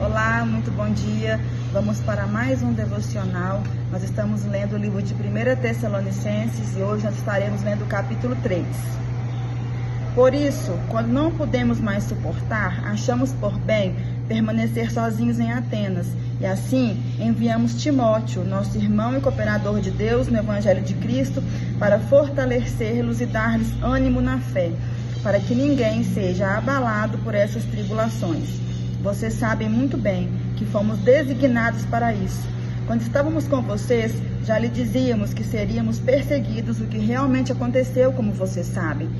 Olá, muito bom dia. Vamos para mais um devocional. Nós estamos lendo o livro de 1 Tessalonicenses e hoje nós estaremos lendo o capítulo 3. Por isso, quando não podemos mais suportar, achamos por bem permanecer sozinhos em Atenas. E assim, enviamos Timóteo, nosso irmão e cooperador de Deus no Evangelho de Cristo, para fortalecê-los e dar-lhes ânimo na fé, para que ninguém seja abalado por essas tribulações. Vocês sabem muito bem que fomos designados para isso. Quando estávamos com vocês, já lhe dizíamos que seríamos perseguidos, o que realmente aconteceu, como vocês sabem.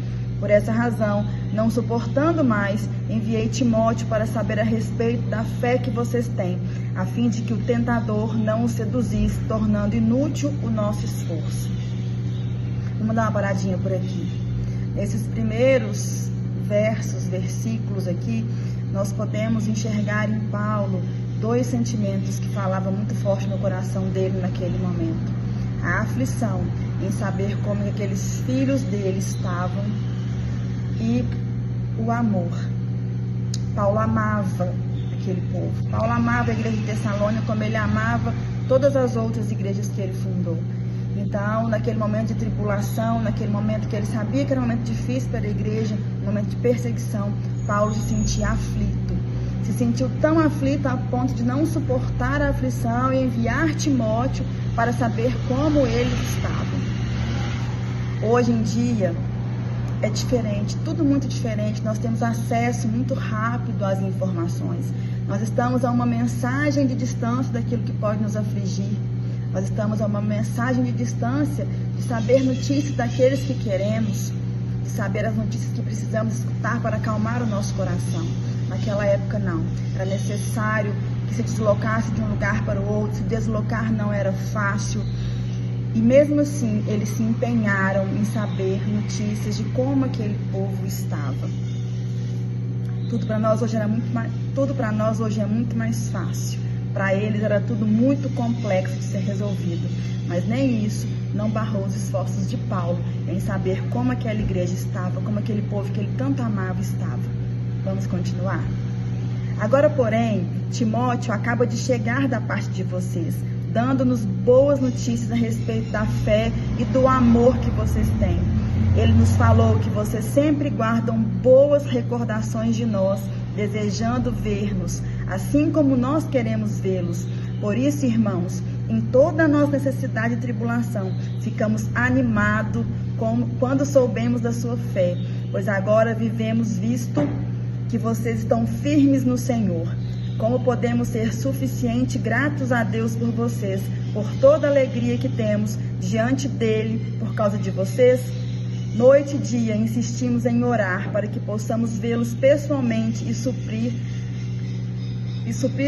Por essa razão, não suportando mais, enviei Timóteo para saber a respeito da fé que vocês têm, a fim de que o tentador não os seduzisse, tornando inútil o nosso esforço. Vamos dar uma paradinha por aqui. Nesses primeiros versículos aqui, nós podemos enxergar em Paulo dois sentimentos que falavam muito forte no coração dele naquele momento. A aflição em saber como aqueles filhos dele estavam e o amor. Paulo amava aquele povo. Paulo amava a igreja de Tessalônica como ele amava todas as outras igrejas que ele fundou. Então, naquele momento de tribulação, naquele momento que ele sabia que era um momento difícil para a igreja, um momento de perseguição, Paulo se sentia aflito. Se sentiu tão aflito a ponto de não suportar a aflição e enviar Timóteo para saber como eles estavam. Hoje em dia é diferente, tudo muito diferente. Nós temos acesso muito rápido às informações. Nós estamos a uma mensagem de distância daquilo que pode nos afligir. Nós estamos a uma mensagem de distância de saber notícias daqueles que queremos, de saber as notícias que precisamos escutar para acalmar o nosso coração. Naquela época não, era necessário que se deslocasse de um lugar para o outro, se deslocar não era fácil. E mesmo assim, eles se empenharam em saber notícias de como aquele povo estava. Tudo para nós hoje é muito mais fácil. Para eles era tudo muito complexo de ser resolvido, mas nem isso não barrou os esforços de Paulo em saber como aquela igreja estava, como aquele povo que ele tanto amava estava. Vamos continuar? Agora, porém, Timóteo acaba de chegar da parte de vocês, dando-nos boas notícias a respeito da fé e do amor que vocês têm. Ele nos falou que vocês sempre guardam boas recordações de nós, desejando ver-nos, assim como nós queremos vê-los. Por isso, irmãos, em toda a nossa necessidade e tribulação, ficamos animados quando soubemos da sua fé, pois agora vivemos visto que vocês estão firmes no Senhor. Como podemos ser suficiente gratos a Deus por vocês, por toda a alegria que temos diante dele por causa de vocês? Noite e dia insistimos em orar para que possamos vê-los pessoalmente e suprir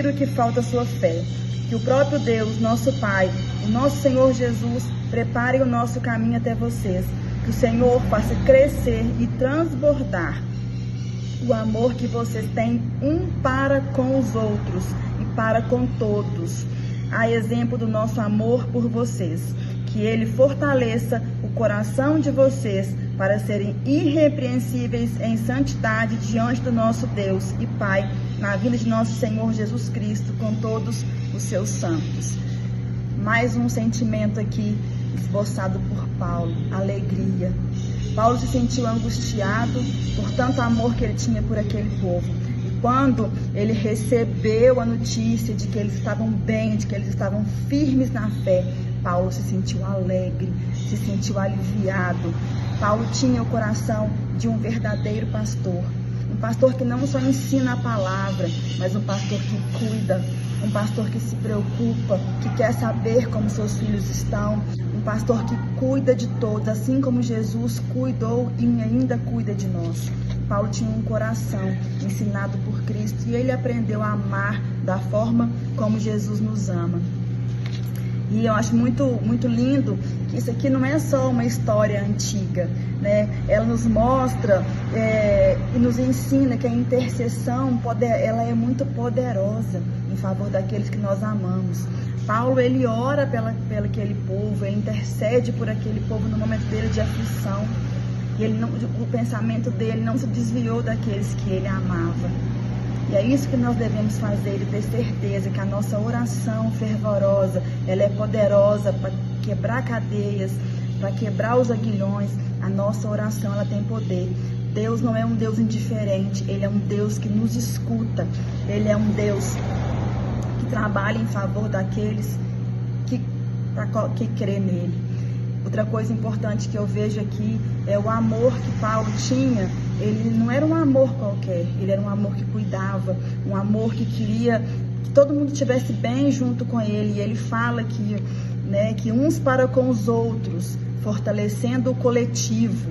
o que falta à sua fé. Que o próprio Deus, nosso Pai, o nosso Senhor Jesus, prepare o nosso caminho até vocês. Que o Senhor faça crescer e transbordar o amor que vocês têm um para com os outros e para com todos, a exemplo do nosso amor por vocês. Que Ele fortaleça o coração de vocês para serem irrepreensíveis em santidade diante do nosso Deus e Pai, na vinda de nosso Senhor Jesus Cristo, com todos os seus santos. Mais um sentimento aqui esboçado por Paulo, alegria. Paulo se sentiu angustiado por tanto amor que ele tinha por aquele povo. E quando ele recebeu a notícia de que eles estavam bem, de que eles estavam firmes na fé, Paulo se sentiu alegre, se sentiu aliviado. Paulo tinha o coração de um verdadeiro pastor. Um pastor que não só ensina a palavra, mas um pastor que cuida, um pastor que se preocupa, que quer saber como seus filhos estão, um pastor que cuida de todos, assim como Jesus cuidou e ainda cuida de nós. Paulo tinha um coração ensinado por Cristo e ele aprendeu a amar da forma como Jesus nos ama. E eu acho muito lindo que isso aqui não é só uma história antiga, né? Ela nos mostra e nos ensina que a intercessão ela é muito poderosa em favor daqueles que nós amamos. Paulo, ele ora pelo aquele povo, ele intercede por aquele povo no momento dele de aflição. E o pensamento dele não se desviou daqueles que ele amava. E é isso que nós devemos fazer e ter certeza que a nossa oração fervorosa, ela é poderosa para quebrar cadeias, para quebrar os aguilhões. A nossa oração, ela tem poder. Deus não é um Deus indiferente, Ele é um Deus que nos escuta. Ele é um Deus que trabalha em favor daqueles que crê nele. Outra coisa importante que eu vejo aqui é o amor que Paulo tinha. Ele não era um amor qualquer, ele era um amor que cuidava, um amor que queria que todo mundo estivesse bem junto com ele. E ele fala que uns para com os outros, fortalecendo o coletivo,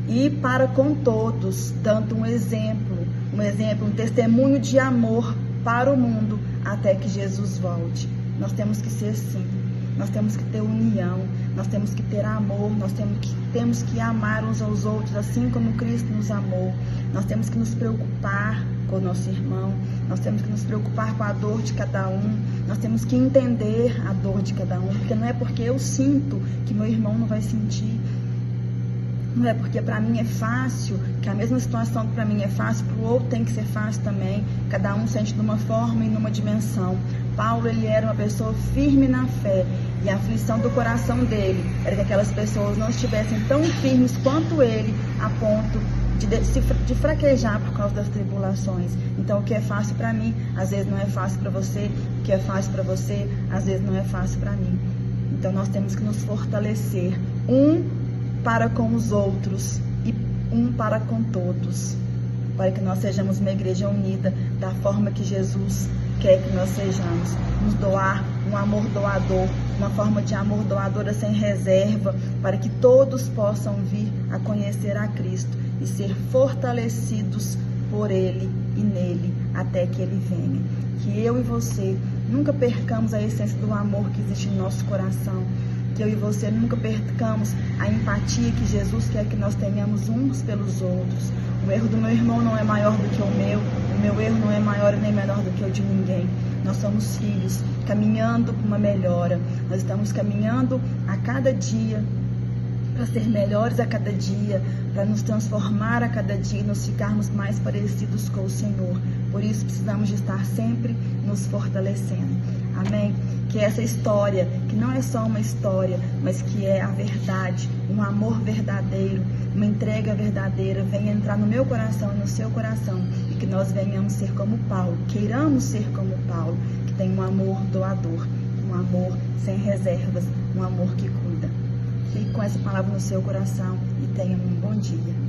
e para com todos, dando um exemplo, um testemunho de amor para o mundo, até que Jesus volte. Nós temos que ser assim. Nós temos que ter união, nós temos que ter amor, nós temos que amar uns aos outros, assim como Cristo nos amou. Nós temos que nos preocupar com o nosso irmão, nós temos que nos preocupar com a dor de cada um, nós temos que entender a dor de cada um, porque não é porque eu sinto que meu irmão não vai sentir. Não é porque para mim é fácil, que a mesma situação que para mim é fácil, para o outro tem que ser fácil também. Cada um sente de uma forma e numa dimensão. Paulo, ele era uma pessoa firme na fé, e a aflição do coração dele era que aquelas pessoas não estivessem tão firmes quanto ele, a ponto de fraquejar por causa das tribulações. Então, o que é fácil para mim, às vezes não é fácil para você. O que é fácil para você, às vezes não é fácil para mim. Então, nós temos que nos fortalecer, para com os outros e para com todos, para que nós sejamos uma igreja unida da forma que Jesus quer que nós sejamos. Nos doar um amor doador, uma forma de amor doadora sem reserva, para que todos possam vir a conhecer a Cristo e ser fortalecidos por Ele e nele até que Ele venha. Que eu e você nunca percamos a essência do amor que existe no nosso coração. Que eu e você nunca percamos a empatia que Jesus quer que nós tenhamos uns pelos outros. O erro do meu irmão não é maior do que o meu erro não é maior nem menor do que o de ninguém. Nós somos filhos, caminhando para uma melhora. Nós estamos caminhando a cada dia para ser melhores a cada dia, para nos transformar a cada dia e nos ficarmos mais parecidos com o Senhor. Por isso precisamos de estar sempre nos fortalecendo. Amém? Que essa história, que não é só uma história, mas que é a verdade, um amor verdadeiro, uma entrega verdadeira, venha entrar no meu coração e no seu coração, e que nós venhamos ser como Paulo, queiramos ser como Paulo, que tem um amor doador, um amor sem reservas, um amor que cuida. Fique com essa palavra no seu coração e tenha um bom dia.